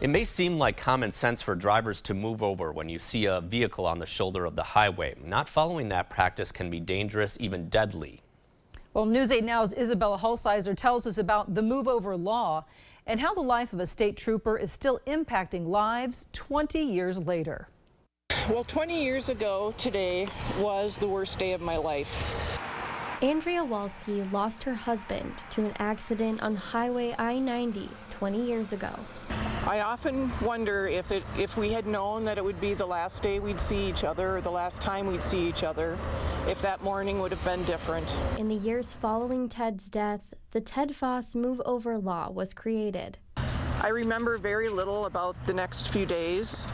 It may seem like common sense for drivers to move over when you see a vehicle on the shoulder of the highway. Not following that practice can be dangerous, even deadly. Well, News 8 Now's Isabella Hulsizer tells us about the move over law and how the life of a state trooper is still impacting lives 20 years later. Well, 20 years ago today was the worst day of my life. Andrea Walski lost her husband to an accident on Highway I-90 20 years ago. I often wonder if we had known that it would be the last day we'd see each other, or the last time we'd see each other, if that morning would have been different. In the years following Ted's death, the Ted Foss move over law was created. I remember very little about the next few days,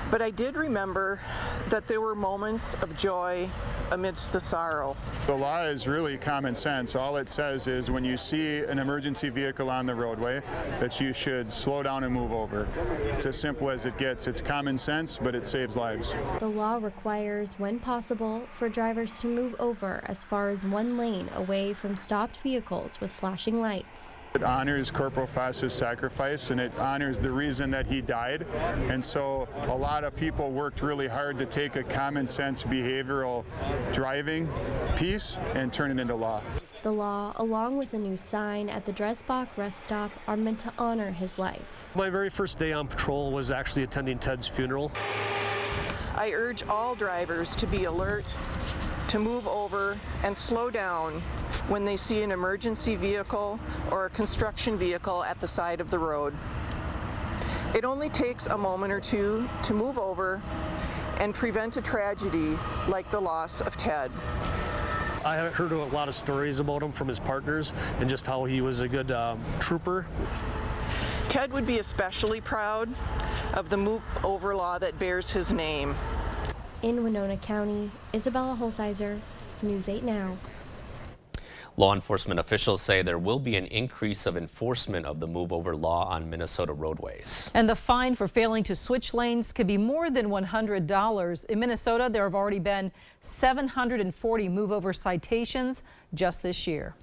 but I did remember that there were moments of joy amidst the sorrow. The law is really common sense. All it says is when you see an emergency vehicle on the roadway that you should slow down and move over. It's as simple as it gets. It's common sense, but it saves lives. The law requires, when possible, for drivers to move over as far as one lane away from stopped vehicles with flashing lights. It honors Corporal Foss's sacrifice, and it honors the reason that he died. And so a lot of people worked really hard to take a common sense behavioral driving piece and turn it into law. The law, along with a new sign at the Dresbach rest stop, are meant to honor his life. My very first day on patrol was actually attending Ted's funeral. I urge all drivers to be alert, to move over and slow down when they see an emergency vehicle or a construction vehicle at the side of the road. It only takes a moment or two to move over and prevent a tragedy like the loss of Ted. I heard a lot of stories about him from his partners and just how he was a good trooper. Ted would be especially proud of the move over law that bears his name. In Winona County, Isabella Hulsizer, News 8 Now. Law enforcement officials say there will be an increase of enforcement of the move over law on Minnesota roadways. And the fine for failing to switch lanes could be more than $100. In Minnesota, there have already been 740 move over citations just this year.